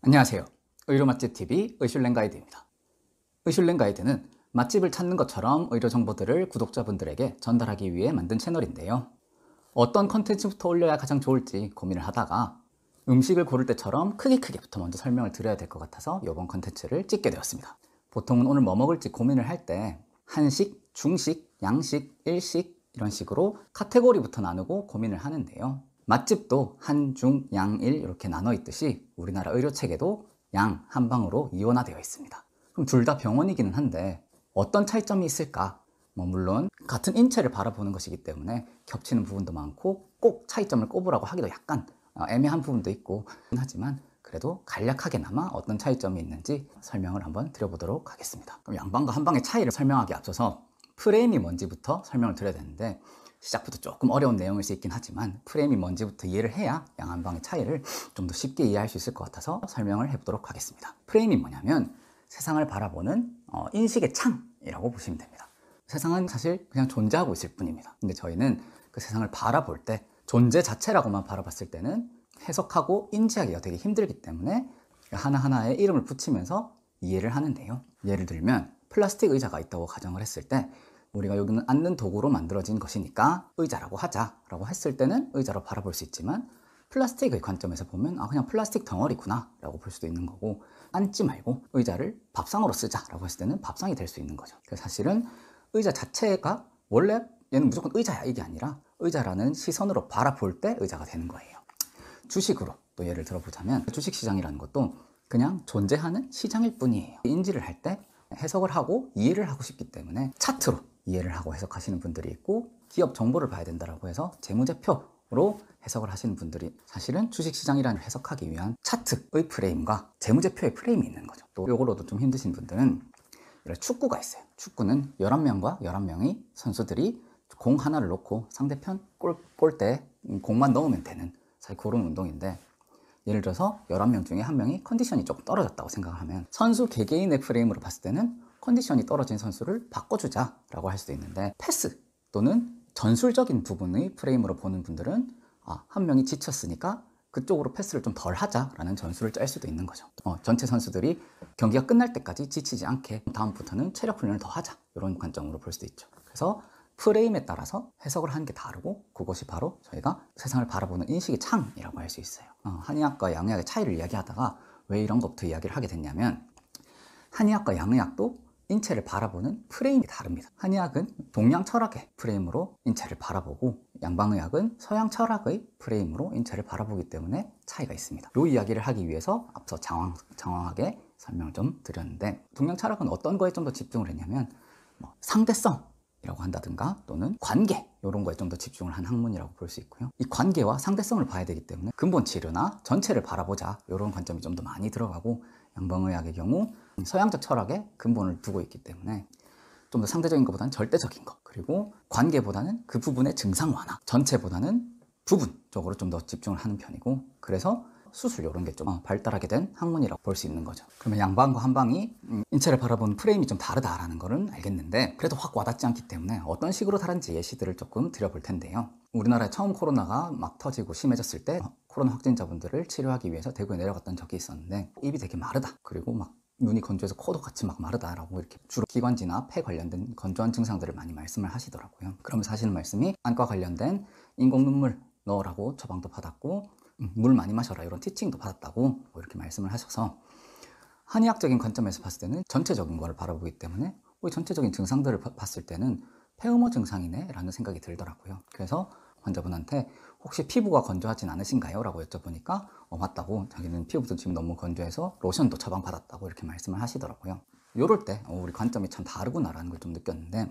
안녕하세요. 의료 맛집 TV 의슐랭 가이드입니다. 의슐랭 가이드는 맛집을 찾는 것처럼 의료 정보들을 구독자분들에게 전달하기 위해 만든 채널인데요. 어떤 컨텐츠부터 올려야 가장 좋을지 고민을 하다가 음식을 고를 때처럼 크게부터 먼저 설명을 드려야 될 것 같아서 이번 컨텐츠를 찍게 되었습니다. 보통은 오늘 뭐 먹을지 고민을 할 때 한식, 중식, 양식, 일식 이런 식으로 카테고리부터 나누고 고민을 하는데요. 맛집도 한, 중, 양, 일 이렇게 나눠 있듯이 우리나라 의료체계도 양, 한방으로 이원화되어 있습니다. 그럼 둘 다 병원이기는 한데 어떤 차이점이 있을까? 물론 같은 인체를 바라보는 것이기 때문에 겹치는 부분도 많고 꼭 차이점을 꼽으라고 하기도 약간 애매한 부분도 있고 하지만 그래도 간략하게나마 어떤 차이점이 있는지 설명을 한번 드려보도록 하겠습니다. 그럼 양방과 한방의 차이를 설명하기 앞서서 프레임이 뭔지부터 설명을 드려야 되는데 시작부터 조금 어려운 내용일 수 있긴 하지만 프레임이 뭔지부터 이해를 해야 양한방의 차이를 좀 더 쉽게 이해할 수 있을 것 같아서 설명을 해보도록 하겠습니다. 프레임이 뭐냐면 세상을 바라보는 인식의 창이라고 보시면 됩니다. 세상은 사실 그냥 존재하고 있을 뿐입니다. 근데 저희는 그 세상을 바라볼 때 존재 자체라고만 바라봤을 때는 해석하고 인지하기가 되게 힘들기 때문에 하나하나에 이름을 붙이면서 이해를 하는데요. 예를 들면 플라스틱 의자가 있다고 가정을 했을 때 우리가 여기는 앉는 도구로 만들어진 것이니까 의자라고 하자라고 했을 때는 의자로 바라볼 수 있지만 플라스틱의 관점에서 보면 그냥 플라스틱 덩어리구나 라고 볼 수도 있는 거고, 앉지 말고 의자를 밥상으로 쓰자라고 했을 때는 밥상이 될 수 있는 거죠. 그래서 사실은 의자 자체가 원래 얘는 무조건 의자야 이게 아니라 의자라는 시선으로 바라볼 때 의자가 되는 거예요. 주식으로 또 예를 들어보자면 주식시장이라는 것도 그냥 존재하는 시장일 뿐이에요. 인지를 할 때 해석을 하고 이해를 하고 싶기 때문에 차트로 이해를 하고 해석하시는 분들이 있고, 기업 정보를 봐야 된다고 해서 재무제표로 해석을 하시는 분들이 사실은 주식시장이라는 해석하기 위한 차트의 프레임과 재무제표의 프레임이 있는 거죠. 또 이거로도 좀 힘드신 분들은 축구가 있어요. 축구는 11명과 11명의 선수들이 공 하나를 놓고 상대편 골대에 공만 넣으면 되는 사실 그런 운동인데, 예를 들어서 11명 중에 한 명이 컨디션이 조금 떨어졌다고 생각을 하면 선수 개개인의 프레임으로 봤을 때는 컨디션이 떨어진 선수를 바꿔주자라고 할 수도 있는데, 패스 또는 전술적인 부분의 프레임으로 보는 분들은 한 명이 지쳤으니까 그쪽으로 패스를 좀 덜 하자라는 전술을 짤 수도 있는 거죠. 전체 선수들이 경기가 끝날 때까지 지치지 않게 다음부터는 체력 훈련을 더 하자, 이런 관점으로 볼 수도 있죠. 그래서 프레임에 따라서 해석을 하는 게 다르고, 그것이 바로 저희가 세상을 바라보는 인식의 창이라고 할 수 있어요. 한의학과 양의학의 차이를 이야기하다가 왜 이런 것부터 이야기를 하게 됐냐면, 한의학과 양의학도 인체를 바라보는 프레임이 다릅니다. 한의학은 동양 철학의 프레임으로 인체를 바라보고 양방의학은 서양 철학의 프레임으로 인체를 바라보기 때문에 차이가 있습니다. 이 이야기를 하기 위해서 앞서 장황하게 설명을 좀 드렸는데, 동양 철학은 어떤 거에 좀 더 집중을 했냐면 상대성이라고 한다든가 또는 관계, 이런 거에 좀 더 집중을 한 학문이라고 볼 수 있고요. 이 관계와 상대성을 봐야 되기 때문에 근본 치료나 전체를 바라보자, 이런 관점이 좀 더 많이 들어가고, 양방의학의 경우 서양적 철학에 근본을 두고 있기 때문에 좀 더 상대적인 것보다는 절대적인 것, 그리고 관계보다는 그 부분의 증상 완화, 전체보다는 부분적으로 좀 더 집중을 하는 편이고, 그래서 수술 이런 게 좀 발달하게 된 학문이라고 볼 수 있는 거죠. 그러면 양방과 한방이 인체를 바라보는 프레임이 좀 다르다라는 거는 알겠는데, 그래도 확 와닿지 않기 때문에 어떤 식으로 다른지 예시들을 조금 드려볼 텐데요. 우리나라에 처음 코로나가 막 터지고 심해졌을 때 코로나 확진자분들을 치료하기 위해서 대구에 내려갔던 적이 있었는데, 입이 되게 마르다, 그리고 막 눈이 건조해서 코도 같이 막 마르다라고 이렇게 주로 기관지나 폐 관련된 건조한 증상들을 많이 말씀을 하시더라고요. 그러면서 하시는 말씀이 안과 관련된 인공 눈물 넣으라고 처방도 받았고 물 많이 마셔라, 이런 티칭도 받았다고 이렇게 말씀을 하셔서, 한의학적인 관점에서 봤을 때는 전체적인 걸 바라보기 때문에 전체적인 증상들을 봤을 때는 폐음호 증상이네 라는 생각이 들더라고요. 그래서 환자분한테 혹시 피부가 건조하진 않으신가요? 라고 여쭤보니까 맞다고, 자기는 피부도 지금 너무 건조해서 로션도 처방받았다고 이렇게 말씀을 하시더라고요. 이럴 때 우리 관점이 참 다르구나라는 걸 좀 느꼈는데,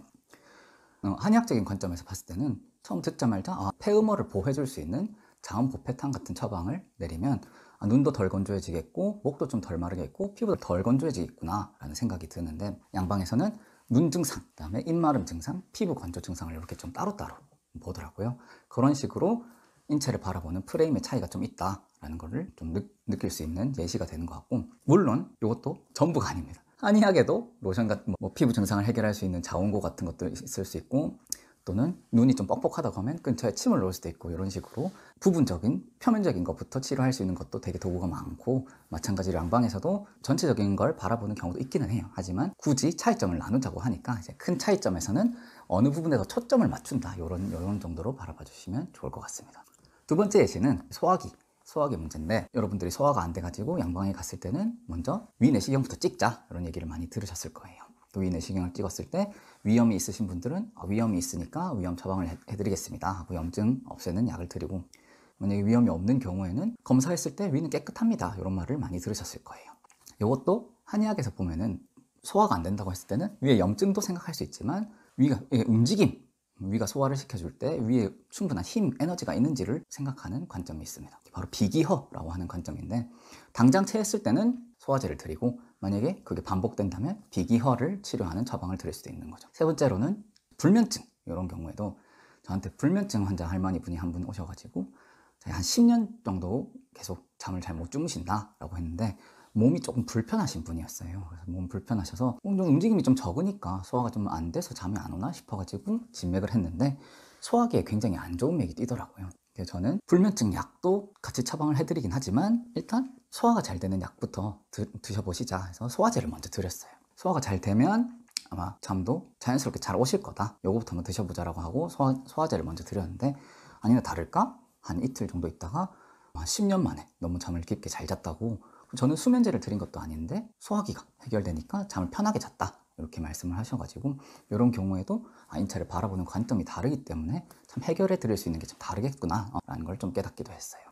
한의학적인 관점에서 봤을 때는 처음 듣자마자 폐음호를 보호해줄 수 있는 자음보패탕 같은 처방을 내리면 눈도 덜 건조해지겠고 목도 좀 덜 마르겠고 피부도 덜 건조해지겠구나 라는 생각이 드는데, 양방에서는 눈 증상, 그다음에 입마름 증상, 피부 건조 증상을 이렇게 좀 따로따로 보더라고요. 그런 식으로 인체를 바라보는 프레임의 차이가 좀 있다라는 거를 좀 느낄 수 있는 예시가 되는 것 같고, 물론 이것도 전부가 아닙니다. 한의학에도 로션 같은 피부 증상을 해결할 수 있는 자원고 같은 것도 있을 수 있고, 또는 눈이 좀 뻑뻑하다고 하면 근처에 침을 놓을 수도 있고, 이런 식으로 부분적인 표면적인 것부터 치료할 수 있는 것도 되게 도구가 많고, 마찬가지로 양방에서도 전체적인 걸 바라보는 경우도 있기는 해요. 하지만 굳이 차이점을 나누자고 하니까 이제 큰 차이점에서는 어느 부분에 더 초점을 맞춘다, 이런 정도로 바라봐 주시면 좋을 것 같습니다. 두 번째 예시는 소화기 문제인데, 여러분들이 소화가 안 돼가지고 양방에 갔을 때는 먼저 위내시경부터 찍자, 이런 얘기를 많이 들으셨을 거예요. 또 위내시경을 찍었을 때 위염이 있으신 분들은 위염이 있으니까 위염 처방을 해드리겠습니다 하고 염증 없애는 약을 드리고, 만약에 위염이 없는 경우에는 검사했을 때 위는 깨끗합니다, 이런 말을 많이 들으셨을 거예요. 이것도 한의학에서 보면은 소화가 안 된다고 했을 때는 위에 염증도 생각할 수 있지만 위가 위가 소화를 시켜줄 때 위에 충분한 힘, 에너지가 있는지를 생각하는 관점이 있습니다. 바로 비기허라고 하는 관점인데, 당장 체했을 때는 소화제를 드리고, 만약에 그게 반복된다면 비기허를 치료하는 처방을 드릴 수도 있는 거죠. 세 번째로는 불면증, 이런 경우에도 저한테 불면증 환자 할머니 분이 한 분 오셔가지고 한 10년 정도 계속 잠을 잘 못 주무신다라고 했는데, 몸이 조금 불편하신 분이었어요. 그래서 몸 불편하셔서 좀 움직임이 좀 적으니까 소화가 좀 안 돼서 잠이 안 오나 싶어가지고 진맥을 했는데, 소화기에 굉장히 안 좋은 맥이 뛰더라고요. 그래서 저는 불면증 약도 같이 처방을 해드리긴 하지만 일단 소화가 잘 되는 약부터 드셔보시자 해서 소화제를 먼저 드렸어요. 소화가 잘 되면 아마 잠도 자연스럽게 잘 오실 거다, 요거부터 한번 드셔보자라고 하고 소화제를 먼저 드렸는데, 아니나 다를까 한 이틀 정도 있다가 10년 만에 너무 잠을 깊게 잘 잤다고, 저는 수면제를 드린 것도 아닌데 소화기가 해결되니까 잠을 편하게 잤다, 이렇게 말씀을 하셔가지고, 이런 경우에도 인체를 바라보는 관점이 다르기 때문에 참 해결해 드릴 수 있는 게 좀 다르겠구나 라는 걸 좀 깨닫기도 했어요.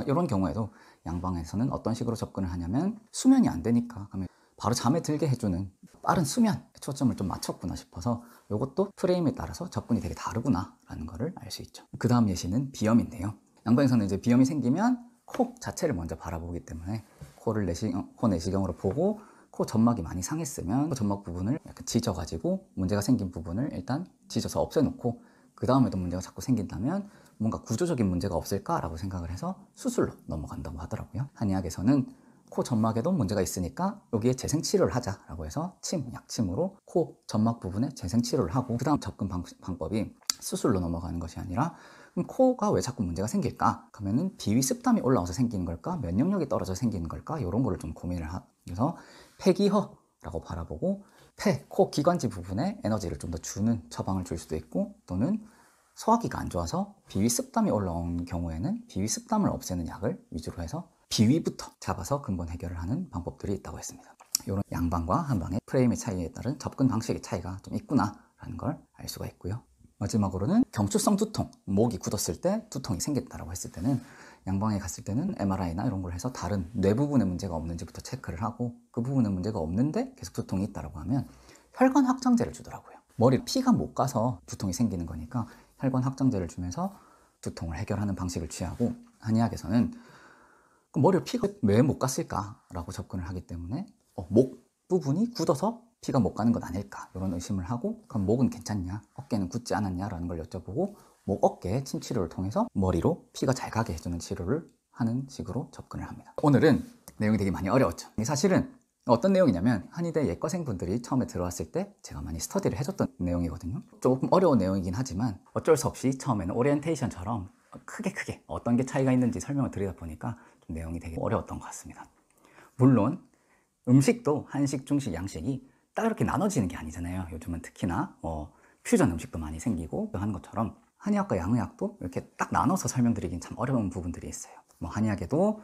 이런 경우에도 양방에서는 어떤 식으로 접근을 하냐면, 수면이 안 되니까 바로 잠에 들게 해주는 빠른 수면에 초점을 좀 맞췄구나 싶어서, 이것도 프레임에 따라서 접근이 되게 다르구나 라는 거를 알 수 있죠. 그 다음 예시는 비염인데요. 양방에서는 이제 비염이 생기면 코 자체를 먼저 바라보기 때문에 코 내시경으로 보고, 코 점막이 많이 상했으면 그 점막 부분을 약간 지져가지고 문제가 생긴 부분을 일단 지져서 없애놓고, 그 다음에도 문제가 자꾸 생긴다면 뭔가 구조적인 문제가 없을까라고 생각을 해서 수술로 넘어간다고 하더라고요. 한의학에서는 코 점막에도 문제가 있으니까 여기에 재생치료를 하자라고 해서 약침으로 코 점막 부분에 재생치료를 하고, 그 다음 접근 방법이 수술로 넘어가는 것이 아니라, 그럼 코가 왜 자꾸 문제가 생길까? 그러면은 비위 습담이 올라와서 생기는 걸까? 면역력이 떨어져 생기는 걸까? 이런 거를 좀 고민을 해서 폐기허라고 바라보고, 코 기관지 부분에 에너지를 좀 더 주는 처방을 줄 수도 있고, 또는 소화기가 안 좋아서 비위 습담이 올라온 경우에는 비위 습담을 없애는 약을 위주로 해서 비위부터 잡아서 근본 해결을 하는 방법들이 있다고 했습니다. 이런 양방과 한방의 프레임의 차이에 따른 접근 방식의 차이가 좀 있구나라는 걸 알 수가 있고요. 마지막으로는 경추성 두통, 목이 굳었을 때 두통이 생겼다라고 했을 때는, 양방에 갔을 때는 MRI나 이런 걸 해서 다른 뇌 부분에 문제가 없는지부터 체크를 하고, 그 부분에 문제가 없는데 계속 두통이 있다라고 하면 혈관 확장제를 주더라고요. 머리에 피가 못 가서 두통이 생기는 거니까 혈관 확장제를 주면서 두통을 해결하는 방식을 취하고, 한의학에서는 머리에 피가 왜 못 갔을까라고 접근을 하기 때문에 목 부분이 굳어서 피가 못 가는 건 아닐까, 이런 의심을 하고, 그럼 목은 괜찮냐, 어깨는 굳지 않았냐라는 걸 여쭤보고, 목, 어깨 침 치료를 통해서 머리로 피가 잘 가게 해주는 치료를 하는 식으로 접근을 합니다. 오늘은 내용이 되게 많이 어려웠죠. 사실은 어떤 내용이냐면, 한의대 예과생분들이 처음에 들어왔을 때 제가 많이 스터디를 해줬던 내용이거든요. 조금 어려운 내용이긴 하지만 어쩔 수 없이 처음에는 오리엔테이션처럼 크게 어떤 게 차이가 있는지 설명을 드리다 보니까 좀 내용이 되게 어려웠던 것 같습니다. 물론 음식도 한식, 중식, 양식이 딱 이렇게 나눠지는 게 아니잖아요. 요즘은 특히나 퓨전 음식도 많이 생기고 하는 것처럼, 한의학과 양의학도 이렇게 딱 나눠서 설명드리긴 참 어려운 부분들이 있어요. 한의학에도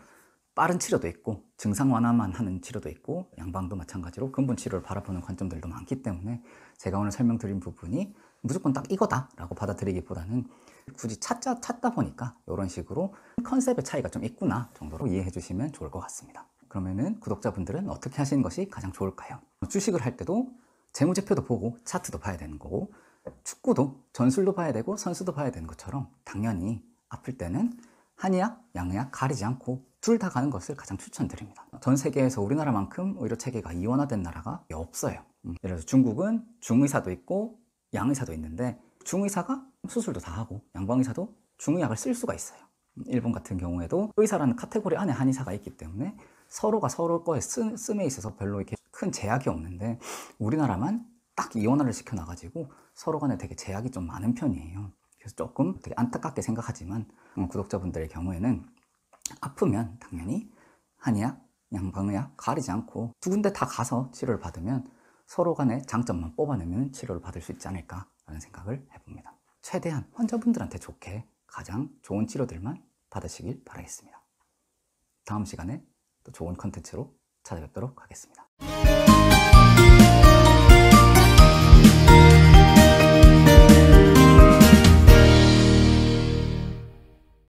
빠른 치료도 있고 증상 완화만 하는 치료도 있고, 양방도 마찬가지로 근본 치료를 바라보는 관점들도 많기 때문에, 제가 오늘 설명드린 부분이 무조건 딱 이거다라고 받아들이기보다는 굳이 찾다 보니까 이런 식으로 컨셉의 차이가 좀 있구나 정도로 이해해 주시면 좋을 것 같습니다. 그러면은 구독자분들은 어떻게 하시는 것이 가장 좋을까요? 주식을 할 때도 재무제표도 보고 차트도 봐야 되는 거고, 축구도 전술도 봐야 되고 선수도 봐야 되는 것처럼, 당연히 아플 때는 한의학, 양의학 가리지 않고 둘 다 가는 것을 가장 추천드립니다. 전 세계에서 우리나라만큼 의료체계가 이원화된 나라가 없어요. 예를 들어서 중국은 중의사도 있고 양의사도 있는데, 중의사가 수술도 다 하고 양방의사도 중의약을 쓸 수가 있어요. 일본 같은 경우에도 의사라는 카테고리 안에 한의사가 있기 때문에 서로가 서로 거에 씀에 있어서 별로 이렇게 큰 제약이 없는데, 우리나라만 딱 이원화를 시켜놔가지고 서로 간에 되게 제약이 좀 많은 편이에요. 그래서 조금 되게 안타깝게 생각하지만 구독자분들의 경우에는 아프면 당연히 한의학, 양방의학 가리지 않고 두 군데 다 가서 치료를 받으면 서로 간의 장점만 뽑아내면 치료를 받을 수 있지 않을까라는 생각을 해봅니다. 최대한 환자분들한테 좋게 가장 좋은 치료들만 받으시길 바라겠습니다. 다음 시간에 또 좋은 컨텐츠로 찾아뵙도록 하겠습니다.